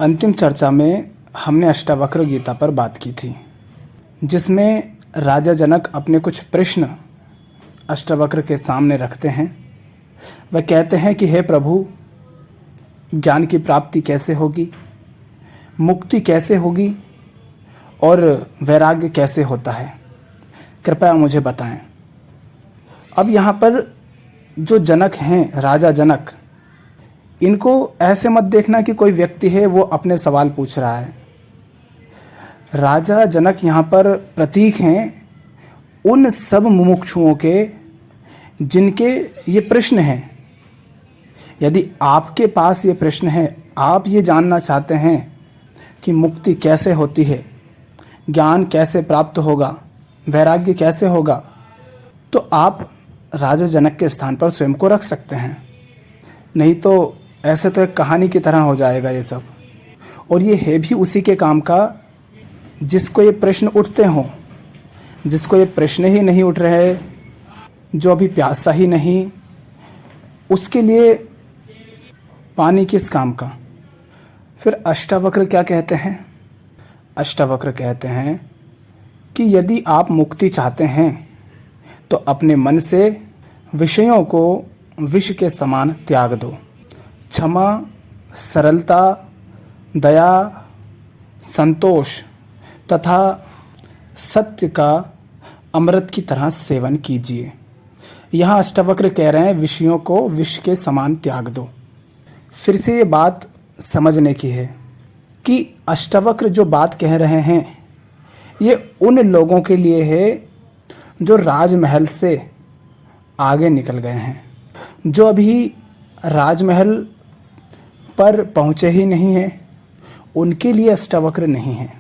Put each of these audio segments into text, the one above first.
अंतिम चर्चा में हमने अष्टावक्र गीता पर बात की थी, जिसमें राजा जनक अपने कुछ प्रश्न अष्टावक्र के सामने रखते हैं। वह कहते हैं कि हे प्रभु, ज्ञान की प्राप्ति कैसे होगी, मुक्ति कैसे होगी और वैराग्य कैसे होता है, कृपया मुझे बताएं। अब यहाँ पर जो जनक हैं, राजा जनक, इनको ऐसे मत देखना कि कोई व्यक्ति है वो अपने सवाल पूछ रहा है। राजा जनक यहाँ पर प्रतीक हैं उन सब मुमुक्षुओं के जिनके ये प्रश्न हैं। यदि आपके पास ये प्रश्न है, आप ये जानना चाहते हैं कि मुक्ति कैसे होती है, ज्ञान कैसे प्राप्त होगा, वैराग्य कैसे होगा, तो आप राजा जनक के स्थान पर स्वयं को रख सकते हैं। नहीं तो ऐसे तो एक कहानी की तरह हो जाएगा ये सब। और ये है भी उसी के काम का जिसको ये प्रश्न उठते हों। जिसको ये प्रश्न ही नहीं उठ रहे, जो अभी प्यासा ही नहीं, उसके लिए पानी किस काम का। फिर अष्टावक्र क्या कहते हैं? अष्टावक्र कहते हैं कि यदि आप मुक्ति चाहते हैं तो अपने मन से विषयों को विष के समान त्याग दो। क्षमा, सरलता, दया, संतोष तथा सत्य का अमृत की तरह सेवन कीजिए। यहाँ अष्टावक्र कह रहे हैं विषयों को विष के समान त्याग दो। फिर से ये बात समझने की है कि अष्टावक्र जो बात कह रहे हैं ये उन लोगों के लिए है जो राजमहल से आगे निकल गए हैं, जो अभी राजमहल पर पहुँचे ही नहीं हैं। उनके लिए अष्टावक्र नहीं है।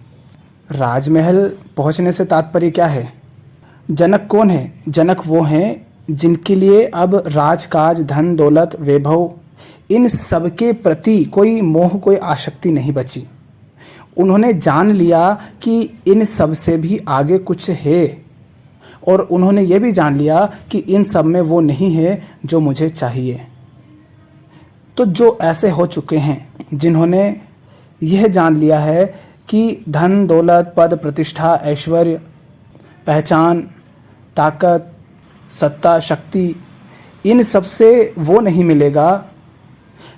राजमहल पहुँचने से तात्पर्य क्या है? जनक कौन है? जनक वो हैं जिनके लिए अब राजकाज, धन दौलत, वैभव, इन सब के प्रति कोई मोह, कोई आसक्ति नहीं बची। उन्होंने जान लिया कि इन सब से भी आगे कुछ है, और उन्होंने ये भी जान लिया कि इन सब में वो नहीं है जो मुझे चाहिए। तो जो ऐसे हो चुके हैं, जिन्होंने यह जान लिया है कि धन दौलत, पद प्रतिष्ठा, ऐश्वर्य, पहचान, ताकत, सत्ता, शक्ति, इन सब से वो नहीं मिलेगा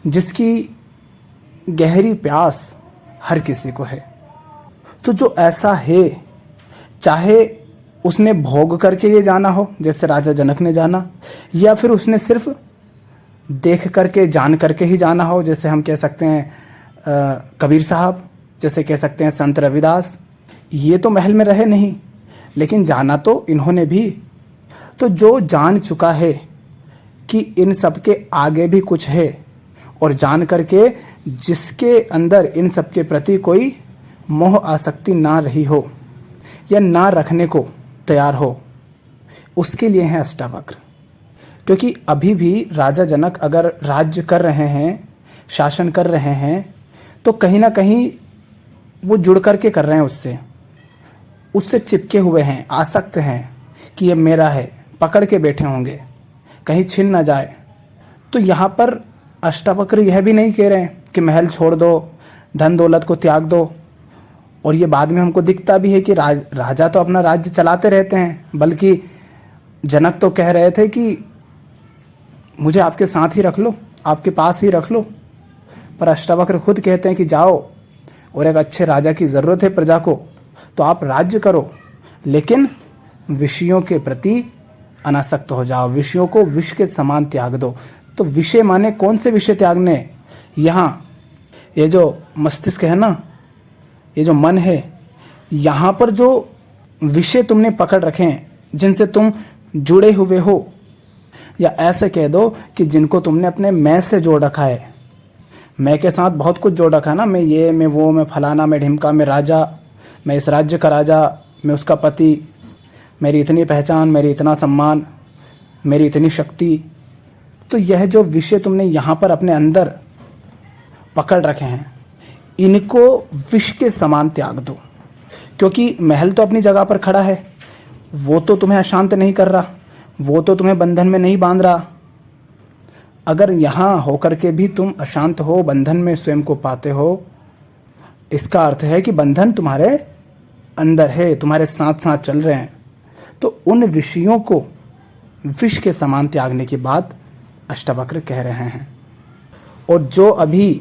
जिसकी गहरी प्यास हर किसी को है। तो जो ऐसा है, चाहे उसने भोग करके ये जाना हो जैसे राजा जनक ने जाना, या फिर उसने सिर्फ देख करके, जान करके ही जाना हो, जैसे हम कह सकते हैं कबीर साहब, जैसे कह सकते हैं संत रविदास। ये तो महल में रहे नहीं, लेकिन जाना तो इन्होंने भी। तो जो जान चुका है कि इन सब के आगे भी कुछ है, और जान करके जिसके अंदर इन सब के प्रति कोई मोह आसक्ति ना रही हो या ना रखने को तैयार हो, उसके लिए है अष्टावक्र। क्योंकि अभी भी राजा जनक अगर राज्य कर रहे हैं, शासन कर रहे हैं, तो कहीं ना कहीं वो जुड़ करके कर रहे हैं, उससे चिपके हुए हैं, आसक्त हैं कि ये मेरा है, पकड़ के बैठे होंगे कहीं छिन ना जाए। तो यहाँ पर अष्टावक्र यह भी नहीं कह रहे हैं कि महल छोड़ दो, धन दौलत को त्याग दो। और ये बाद में हमको दिखता भी है कि राजा तो अपना राज्य चलाते रहते हैं, बल्कि जनक तो कह रहे थे कि मुझे आपके साथ ही रख लो, आपके पास ही रख लो। पर अष्टावक्र खुद कहते हैं कि जाओ, और एक अच्छे राजा की ज़रूरत है प्रजा को, तो आप राज्य करो, लेकिन विषयों के प्रति अनासक्त हो जाओ, विषयों को विष के समान त्याग दो। तो विषय माने कौन से विषय त्यागने? यहाँ ये जो मस्तिष्क है ना, ये जो मन है, यहाँ पर जो विषय तुमने पकड़ रखे हैं, जिनसे तुम जुड़े हुए हो, या ऐसे कह दो कि जिनको तुमने अपने मैं से जोड़ रखा है। मैं के साथ बहुत कुछ जोड़ रखा है ना, मैं ये, मैं वो, मैं फलाना, मैं ढिमका, मैं राजा, मैं इस राज्य का राजा, मैं उसका पति, मेरी इतनी पहचान, मेरी इतना सम्मान, मेरी इतनी शक्ति। तो यह जो विषय तुमने यहाँ पर अपने अंदर पकड़ रखे हैं, इनको विष के समान त्याग दो। क्योंकि महल तो अपनी जगह पर खड़ा है, वो तो तुम्हें अशांत नहीं कर रहा, वो तो तुम्हें बंधन में नहीं बांध रहा। अगर यहाँ होकर के भी तुम अशांत हो, बंधन में स्वयं को पाते हो, इसका अर्थ है कि बंधन तुम्हारे अंदर है, तुम्हारे साथ साथ चल रहे हैं। तो उन विषयों को विष के समान त्यागने की बात अष्टावक्र कह रहे हैं। और जो अभी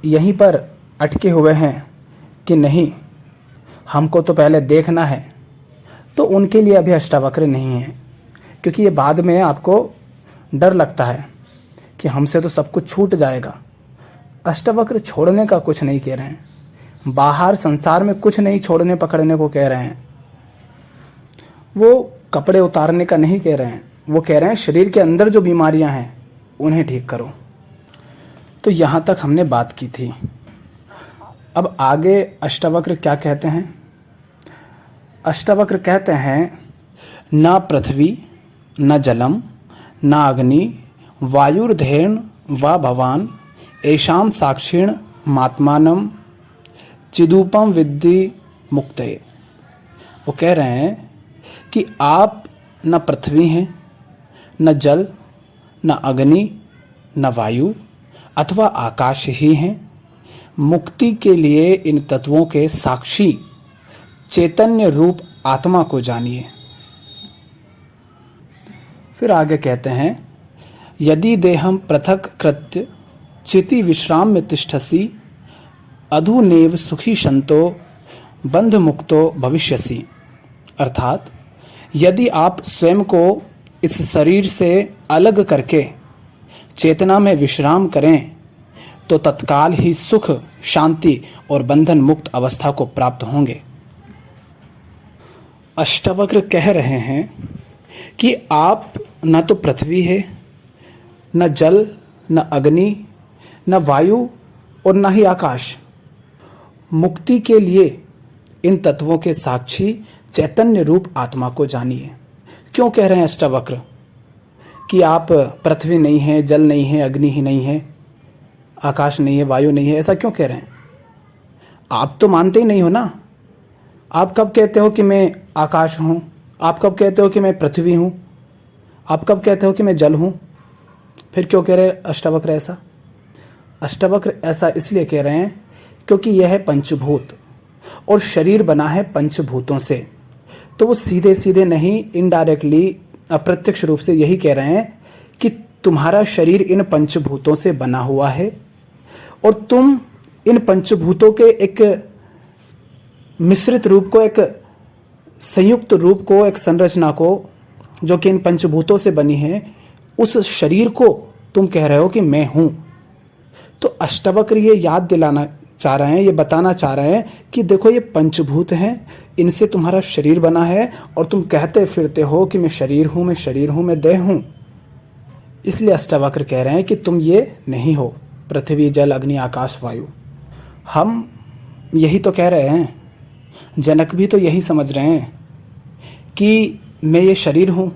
यहीं पर अटके हुए हैं कि नहीं हमको तो पहले देखना है, तो उनके लिए अभी अष्टावक्र नहीं है, क्योंकि ये बाद में आपको डर लगता है कि हमसे तो सब कुछ छूट जाएगा। अष्टावक्र छोड़ने का कुछ नहीं कह रहे हैं, बाहर संसार में कुछ नहीं छोड़ने पकड़ने को कह रहे हैं। वो कपड़े उतारने का नहीं कह रहे हैं, वो कह रहे हैं शरीर के अंदर जो बीमारियां हैं उन्हें ठीक करो। तो यहाँ तक हमने बात की थी। अब आगे अष्टावक्र क्या कहते हैं? अष्टावक्र कहते हैं न पृथ्वी न जलम न अग्नि वायुर्धेन व भवान ऐशाम साक्षिण मात्मानम चिदूपम विद्धि मुक्तये। वो कह रहे हैं कि आप न पृथ्वी हैं, न जल, न अग्नि, न वायु अथवा आकाश ही हैं। मुक्ति के लिए इन तत्वों के साक्षी चैतन्य रूप आत्मा को जानिए। फिर आगे कहते हैं यदि देहम पृथक कृत्य चिति विश्राम में तिष्ठसि अधुनेव सुखी संतो बंध मुक्तो भविष्यसि। अर्थात यदि आप स्वयं को इस शरीर से अलग करके चेतना में विश्राम करें तो तत्काल ही सुख, शांति और बंधन मुक्त अवस्था को प्राप्त होंगे। अष्टावक्र कह रहे हैं कि आप न तो पृथ्वी है, न जल, न अग्नि, न वायु और न ही आकाश। मुक्ति के लिए इन तत्वों के साक्षी चैतन्य रूप आत्मा को जानिए। क्यों कह रहे हैं अष्टावक्र कि आप पृथ्वी नहीं है, जल नहीं है, अग्नि ही नहीं है, आकाश नहीं है, वायु नहीं है? ऐसा क्यों कह रहे हैं? आप तो मानते ही नहीं हो ना। आप कब कहते हो कि मैं आकाश हूं? आप कब कहते हो कि मैं पृथ्वी हूं? आप कब कहते हो कि मैं जल हूं? फिर क्यों कह रहे अष्टावक्र ऐसा? अष्टावक्र ऐसा इसलिए कह रहे हैं क्योंकि यह है पंचभूत और शरीर बना है पंचभूतों से। तो वो सीधे सीधे नहीं, इनडायरेक्टली, अप्रत्यक्ष रूप से यही कह रहे हैं कि तुम्हारा शरीर इन पंचभूतों से बना हुआ है और तुम इन पंचभूतों के एक मिश्रित रूप को, एक संयुक्त रूप को, एक संरचना को जो कि इन पंचभूतों से बनी है, उस शरीर को तुम कह रहे हो कि मैं हूं। तो अष्टावक्र ये याद दिलाना चाह रहे हैं, ये बताना चाह रहे हैं कि देखो ये पंचभूत हैं, इनसे तुम्हारा शरीर बना है और तुम कहते फिरते हो कि मैं शरीर हूं, मैं शरीर हूं, मैं देह हूं। इसलिए अष्टावक्र कह रहे हैं कि तुम ये नहीं हो, पृथ्वी, जल, अग्नि, आकाश, वायु। हम यही तो कह रहे हैं, जनक भी तो यही समझ रहे हैं कि मैं ये शरीर हूं।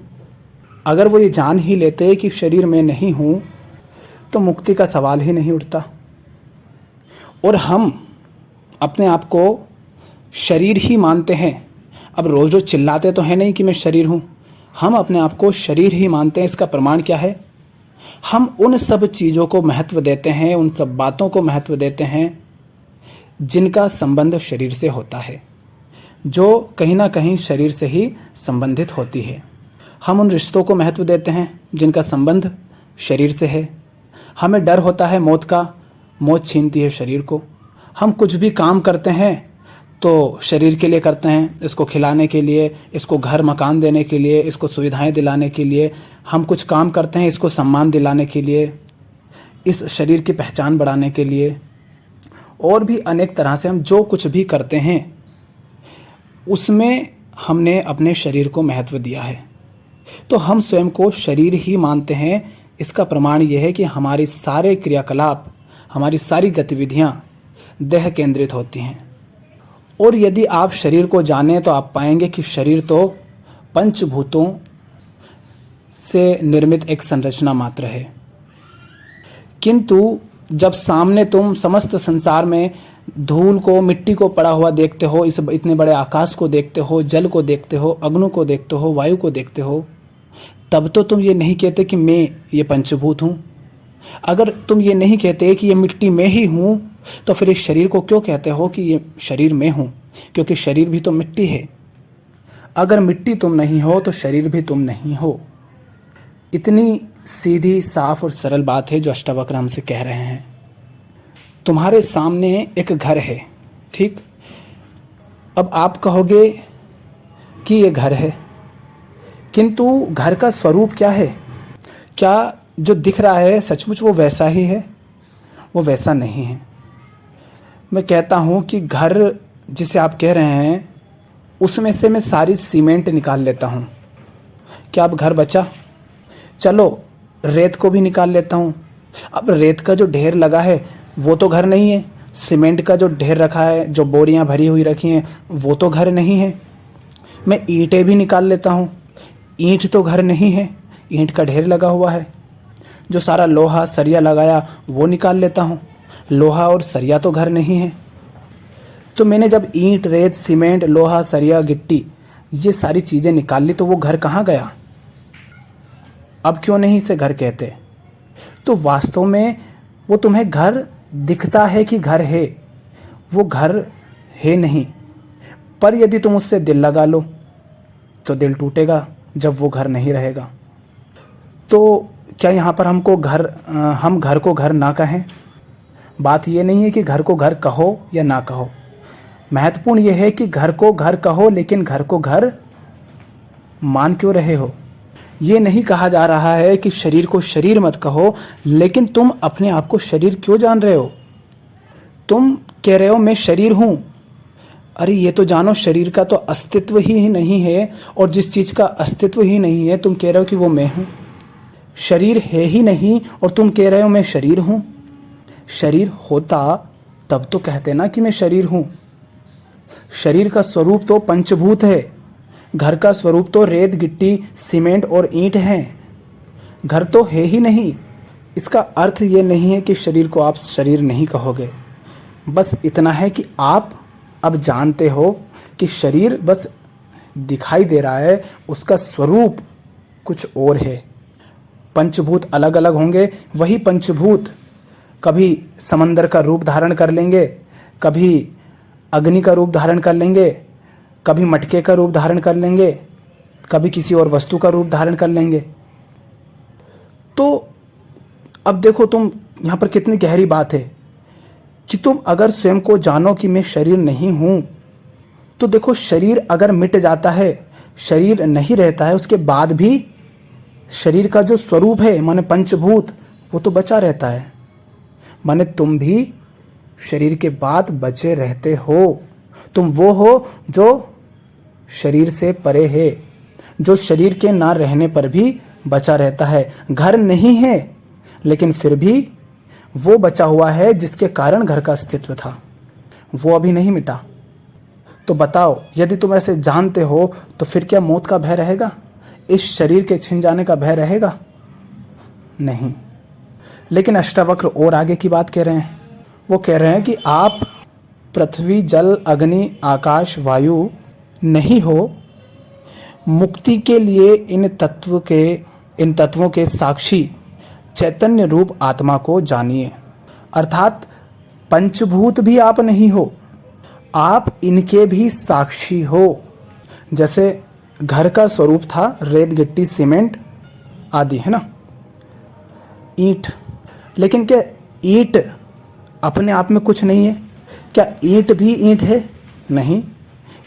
अगर वो ये जान ही लेते कि शरीर में नहीं हूं तो मुक्ति का सवाल ही नहीं उठता। और हम अपने आप को शरीर ही मानते हैं। अब रोज रोज चिल्लाते तो है नहीं कि मैं शरीर हूं, हम अपने आप को शरीर ही मानते हैं। इसका प्रमाण क्या है? हम उन सब चीज़ों को महत्व देते हैं, उन सब बातों को महत्व देते हैं जिनका संबंध शरीर से होता है, जो कहीं ना कहीं शरीर से ही संबंधित होती है। हम उन रिश्तों को महत्व देते हैं जिनका संबंध शरीर से है। हमें डर होता है मौत का, मौत छीनती है शरीर को। हम कुछ भी काम करते हैं तो शरीर के लिए करते हैं, इसको खिलाने के लिए, इसको घर मकान देने के लिए, इसको सुविधाएं दिलाने के लिए। हम कुछ काम करते हैं इसको सम्मान दिलाने के लिए, इस शरीर की पहचान बढ़ाने के लिए। और भी अनेक तरह से हम जो कुछ भी करते हैं उसमें हमने अपने शरीर को महत्व दिया है। तो हम स्वयं को शरीर ही मानते हैं। इसका प्रमाण यह है कि हमारी सारे क्रियाकलाप, हमारी सारी गतिविधियां देह केंद्रित होती हैं। और यदि आप शरीर को जानें तो आप पाएंगे कि शरीर तो पंचभूतों से निर्मित एक संरचना मात्र है। किंतु जब सामने तुम समस्त संसार में धूल को, मिट्टी को पड़ा हुआ देखते हो, इस इतने बड़े आकाश को देखते हो, जल को देखते हो, अग्नि को देखते हो, वायु को देखते हो, तब तो तुम ये नहीं कहते कि मैं ये पंचभूत हूं। अगर तुम ये नहीं कहते कि ये मिट्टी मैं ही हूं तो फिर इस शरीर को क्यों कहते हो कि ये शरीर मैं हूं? क्योंकि शरीर भी तो मिट्टी है। अगर मिट्टी तुम नहीं हो तो शरीर भी तुम नहीं हो। इतनी सीधी, साफ और सरल बात है जो अष्टावक्र हमसे कह रहे हैं। तुम्हारे सामने एक घर है, ठीक? अब आप कहोगे कि ये घर है, किंतु घर का स्वरूप क्या है? क्या जो दिख रहा है सचमुच वो वैसा ही है? वो वैसा नहीं है। मैं कहता हूँ कि घर जिसे आप कह रहे हैं उसमें से मैं सारी सीमेंट निकाल लेता हूँ, क्या अब घर बचा? चलो रेत को भी निकाल लेता हूँ। अब रेत का जो ढेर लगा है वो तो घर नहीं है। सीमेंट का जो ढेर रखा है, जो बोरियां भरी हुई रखी हैं, वो तो घर नहीं है। मैं ईंटें भी निकाल लेता हूँ, ईंट तो घर नहीं है, ईंट का ढेर लगा हुआ है। जो सारा लोहा सरिया लगाया वो निकाल लेता हूँ, लोहा और सरिया तो घर नहीं है। तो मैंने जब ईंट, रेत, सीमेंट, लोहा, सरिया, गिट्टी ये सारी चीज़ें निकाल ली तो वो घर कहाँ गया? अब क्यों नहीं इसे घर कहते? तो वास्तव में वो तुम्हें घर दिखता है कि घर है, वो घर है नहीं। पर यदि तुम उससे दिल लगा लो तो दिल टूटेगा जब वो घर नहीं रहेगा। तो क्या यहाँ पर हम घर को घर ना कहें? बात ये नहीं है कि घर को घर कहो या ना कहो, महत्वपूर्ण यह है कि घर को घर कहो, लेकिन घर को घर मान क्यों रहे हो? ये नहीं कहा जा रहा है कि शरीर को शरीर मत कहो, लेकिन तुम अपने आप को शरीर क्यों जान रहे हो? तुम कह रहे हो मैं शरीर हूं। अरे ये तो जानो शरीर का तो अस्तित्व ही नहीं है, और जिस चीज का अस्तित्व ही नहीं है तुम कह रहे हो कि वो मैं हूं। शरीर है ही नहीं और तुम कह रहे हो मैं शरीर हूं। शरीर होता तब तो कहते ना कि मैं शरीर हूं। शरीर का स्वरूप तो पंचभूत है, घर का स्वरूप तो रेत, गिट्टी, सीमेंट और ईंट है। घर तो है ही नहीं। इसका अर्थ ये नहीं है कि शरीर को आप शरीर नहीं कहोगे। बस इतना है कि आप अब जानते हो कि शरीर बस दिखाई दे रहा है, उसका स्वरूप कुछ और है। पंचभूत अलग अलग होंगे, वही पंचभूत कभी समंदर का रूप धारण कर लेंगे, कभी अग्नि का रूप धारण कर लेंगे, कभी मटके का रूप धारण कर लेंगे, कभी किसी और वस्तु का रूप धारण कर लेंगे। तो अब देखो तुम यहाँ पर कितनी गहरी बात है कि तुम अगर स्वयं को जानो कि मैं शरीर नहीं हूं, तो देखो शरीर अगर मिट जाता है, शरीर नहीं रहता है, उसके बाद भी शरीर का जो स्वरूप है माने पंचभूत वो तो बचा रहता है। माने तुम भी शरीर के बाद बचे रहते हो। तुम वो हो जो शरीर से परे है, जो शरीर के ना रहने पर भी बचा रहता है। घर नहीं है लेकिन फिर भी वो बचा हुआ है जिसके कारण घर का अस्तित्व था, वो अभी नहीं मिटा। तो बताओ यदि तुम ऐसे जानते हो तो फिर क्या मौत का भय रहेगा? इस शरीर के छिन जाने का भय रहेगा? नहीं। लेकिन अष्टावक्र और आगे की बात कह रहे हैं। वो कह रहे हैं कि आप पृथ्वी, जल, अग्नि, आकाश, वायु नहीं हो। मुक्ति के लिए इन तत्वों के साक्षी चैतन्य रूप आत्मा को जानिए। अर्थात पंचभूत भी आप नहीं हो, आप इनके भी साक्षी हो। जैसे घर का स्वरूप था रेत, गिट्टी, सीमेंट आदि, है ना, ईंट। लेकिन क्या ईंट अपने आप में कुछ नहीं है? क्या ईंट भी ईंट है? नहीं।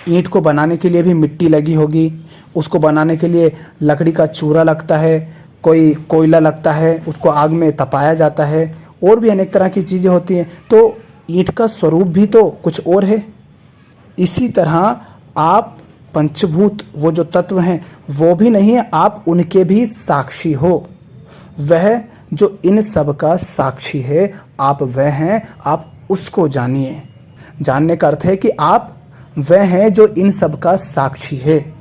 ईंट को बनाने के लिए भी मिट्टी लगी होगी, उसको बनाने के लिए लकड़ी का चूरा लगता है, कोई कोयला लगता है, उसको आग में तपाया जाता है, और भी अनेक तरह की चीज़ें होती हैं। तो ईंट का स्वरूप भी तो कुछ और है। इसी तरह आप पंचभूत, वो जो तत्व हैं वो भी नहीं है, आप उनके भी साक्षी हो। वह जो इन सब का साक्षी है आप वह हैं, आप उसको जानिए। जानने का अर्थ है कि आप वह हैं जो इन सब का साक्षी है।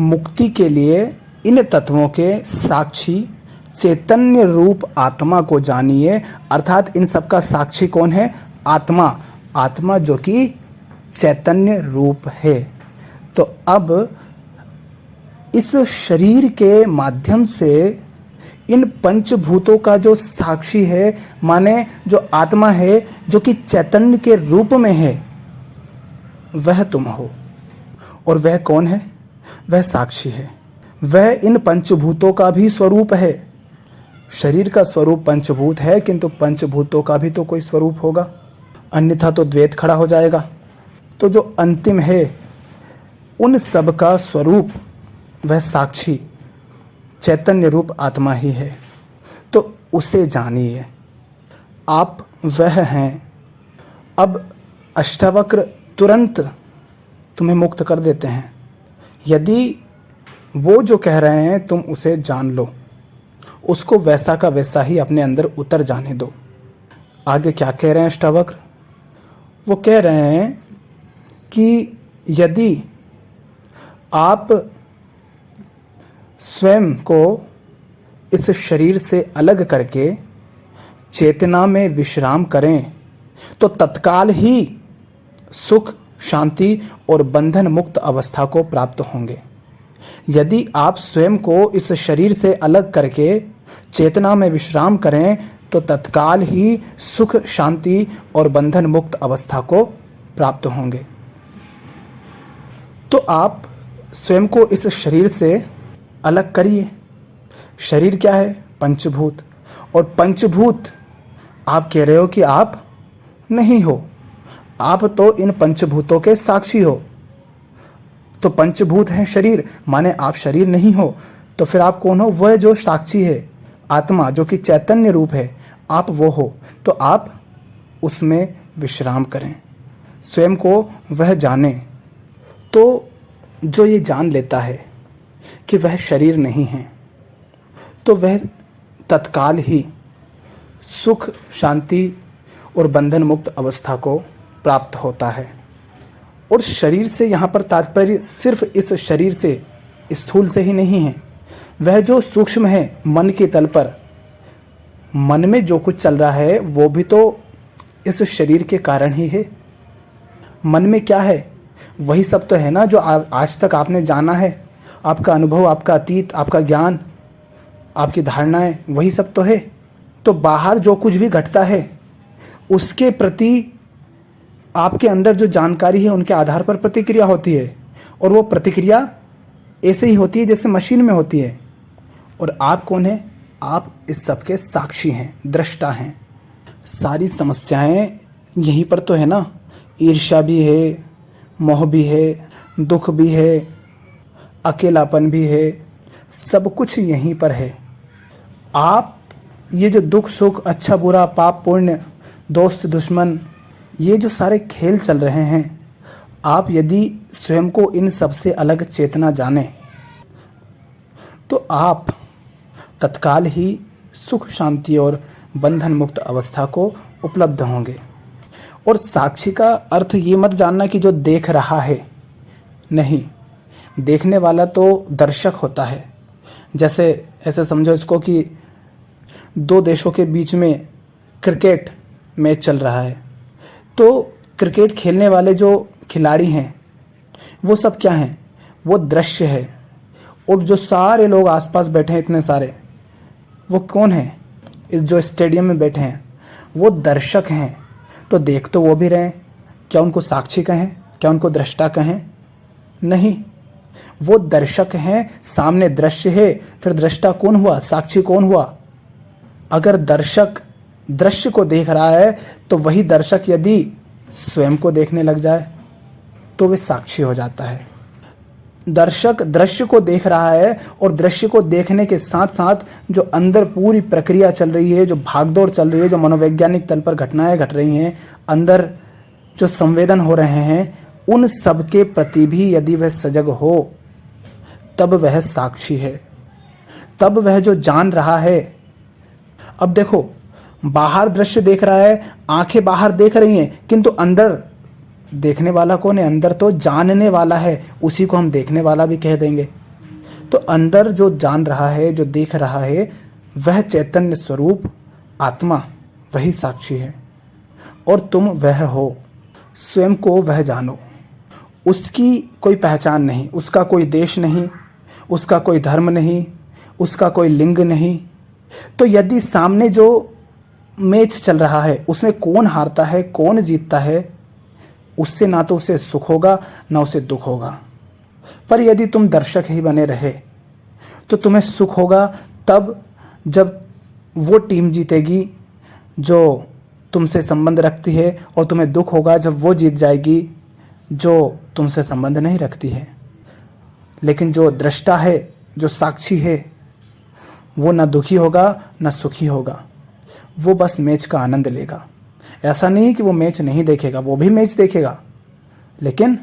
मुक्ति के लिए इन तत्वों के साक्षी चैतन्य रूप आत्मा को जानिए। अर्थात इन सब का साक्षी कौन है? आत्मा। आत्मा जो कि चैतन्य रूप है। तो अब इस शरीर के माध्यम से इन पंचभूतों का जो साक्षी है, माने जो आत्मा है, जो कि चैतन्य के रूप में है, वह तुम हो। और वह कौन है? वह साक्षी है। वह इन पंचभूतों का भी स्वरूप है। शरीर का स्वरूप पंचभूत है, किंतु पंचभूतों का भी तो कोई स्वरूप होगा, अन्यथा तो द्वैत खड़ा हो जाएगा। तो जो अंतिम है, उन सब का स्वरूप वह साक्षी चैतन्य रूप आत्मा ही है। तो उसे जानिए, आप वह हैं। अब अष्टावक्र तुरंत तुम्हें मुक्त कर देते हैं। यदि वो जो कह रहे हैं तुम उसे जान लो, उसको वैसा का वैसा ही अपने अंदर उतर जाने दो। आगे क्या कह रहे हैं अष्टावक्र? वो कह रहे हैं कि यदि आप स्वयं को इस शरीर से अलग करके चेतना में विश्राम करें तो तत्काल ही सुख, शांति और बंधन मुक्त अवस्था को प्राप्त होंगे। यदि आप स्वयं को इस शरीर से अलग करके चेतना में विश्राम करें तो तत्काल ही सुख, शांति और बंधन मुक्त अवस्था को प्राप्त होंगे। तो आप स्वयं को इस शरीर से अलग करिए। शरीर क्या है? पंचभूत। और पंचभूत आप कह रहे हो कि आप नहीं हो, आप तो इन पंचभूतों के साक्षी हो। तो पंचभूत है शरीर, माने आप शरीर नहीं हो। तो फिर आप कौन हो? वह जो साक्षी है, आत्मा, जो कि चैतन्य रूप है, आप वो हो। तो आप उसमें विश्राम करें, स्वयं को वह जाने। तो जो ये जान लेता है कि वह शरीर नहीं है, तो वह तत्काल ही सुख, शांति और बंधन मुक्त अवस्था को प्राप्त होता है। और शरीर से यहाँ पर तात्पर्य सिर्फ इस शरीर से, स्थूल से ही नहीं है। वह जो सूक्ष्म है, मन के तल पर, मन में जो कुछ चल रहा है वो भी तो इस शरीर के कारण ही है। मन में क्या है? वही सब तो है ना जो आज तक आपने जाना है। आपका अनुभव, आपका अतीत, आपका ज्ञान, आपकी धारणाएं, वही सब तो है। तो बाहर जो कुछ भी घटता है उसके प्रति आपके अंदर जो जानकारी है उनके आधार पर प्रतिक्रिया होती है। और वो प्रतिक्रिया ऐसे ही होती है जैसे मशीन में होती है। और आप कौन है? आप इस सब के साक्षी हैं, दृष्टा हैं। सारी समस्याएं यहीं पर तो है ना। ईर्ष्या भी है, मोह भी है, दुख भी है, अकेलापन भी है, सब कुछ यहीं पर है। आप ये जो दुख सुख, अच्छा बुरा, पाप पुण्य, दोस्त दुश्मन, ये जो सारे खेल चल रहे हैं, आप यदि स्वयं को इन सब से अलग चेतना जाने तो आप तत्काल ही सुख, शांति और बंधन मुक्त अवस्था को उपलब्ध होंगे। और साक्षी का अर्थ ये मत जानना कि जो देख रहा है, नहीं। देखने वाला तो दर्शक होता है। जैसे ऐसे समझो इसको कि दो देशों के बीच में क्रिकेट मैच चल रहा है, तो क्रिकेट खेलने वाले जो खिलाड़ी हैं वो सब क्या हैं? वो दृश्य है। और जो सारे लोग आसपास बैठे हैं, इतने सारे, वो कौन है? इस जो स्टेडियम में बैठे हैं वो दर्शक हैं। तो देख तो वो भी रहे हैं। क्या उनको साक्षी कहें? क्या उनको दृष्टा कहें? नहीं, वो दर्शक हैं। सामने दृश्य है, फिर दृष्टा कौन हुआ? साक्षी कौन हुआ? अगर दर्शक दृश्य को देख रहा है तो वही दर्शक यदि स्वयं को देखने लग जाए तो वे साक्षी हो जाता है। दर्शक दृश्य को देख रहा है और दृश्य को देखने के साथ साथ जो अंदर पूरी प्रक्रिया चल रही है, जो भागदौड़ चल रही है, जो मनोवैज्ञानिक तल पर घटनाएं घट रही हैं, अंदर जो संवेदन हो रहे हैं, उन सब के प्रति भी यदि वह सजग हो तब वह साक्षी है, तब वह जो जान रहा है। अब देखो, बाहर दृश्य देख रहा है, आंखें बाहर देख रही हैं, किंतु अंदर देखने वाला कौन है? अंदर तो जानने वाला है, उसी को हम देखने वाला भी कह देंगे। तो अंदर जो जान रहा है, जो देख रहा है, वह चैतन्य स्वरूप आत्मा, वही साक्षी है। और तुम वह हो, स्वयं को वह जानो। उसकी कोई पहचान नहीं, उसका कोई देश नहीं, उसका कोई धर्म नहीं, उसका कोई लिंग नहीं, तो यदि सामने जो मैच चल रहा है उसमें कौन हारता है कौन जीतता है, उससे ना तो उसे सुख होगा ना उसे दुख होगा। पर यदि तुम दर्शक ही बने रहे तो तुम्हें सुख होगा तब जब वो टीम जीतेगी जो तुमसे संबंध रखती है, और तुम्हें दुख होगा जब वो जीत जाएगी जो तुमसे संबंध नहीं रखती है। लेकिन जो दृष्टा है, जो साक्षी है, वो ना दुखी होगा ना सुखी होगा, वो बस मैच का आनंद लेगा। ऐसा नहीं कि वो मैच नहीं देखेगा, वो भी मैच देखेगा, लेकिन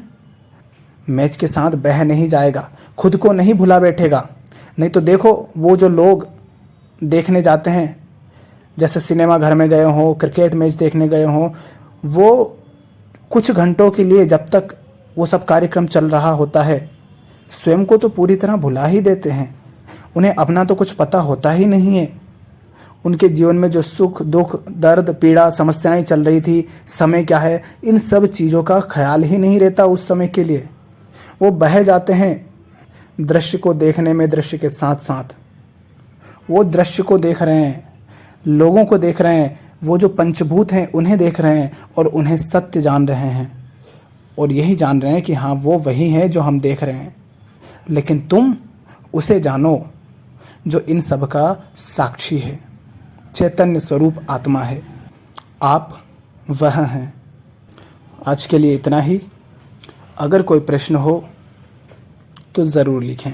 मैच के साथ बह नहीं जाएगा, खुद को नहीं भुला बैठेगा। नहीं तो देखो, वो जो लोग देखने जाते हैं, जैसे सिनेमा घर में गए हों, क्रिकेट मैच देखने गए हों, वो कुछ घंटों के लिए जब तक वो सब कार्यक्रम चल रहा होता है स्वयं को तो पूरी तरह भुला ही देते हैं। उन्हें अपना तो कुछ पता होता ही नहीं है। उनके जीवन में जो सुख दुख दर्द पीड़ा समस्याएं चल रही थी, समय क्या है, इन सब चीज़ों का ख्याल ही नहीं रहता उस समय के लिए। वो बह जाते हैं दृश्य को देखने में, दृश्य के साथ साथ वो दृश्य को देख रहे हैं, लोगों को देख रहे हैं, वो जो पंचभूत हैं उन्हें देख रहे हैं और उन्हें सत्य जान रहे हैं, और यही जान रहे हैं कि हाँ वो वही है जो हम देख रहे हैं। लेकिन तुम उसे जानो जो इन सब का साक्षी है, चैतन्य स्वरूप आत्मा है। आप वह हैं। आज के लिए इतना ही। अगर कोई प्रश्न हो तो ज़रूर लिखें।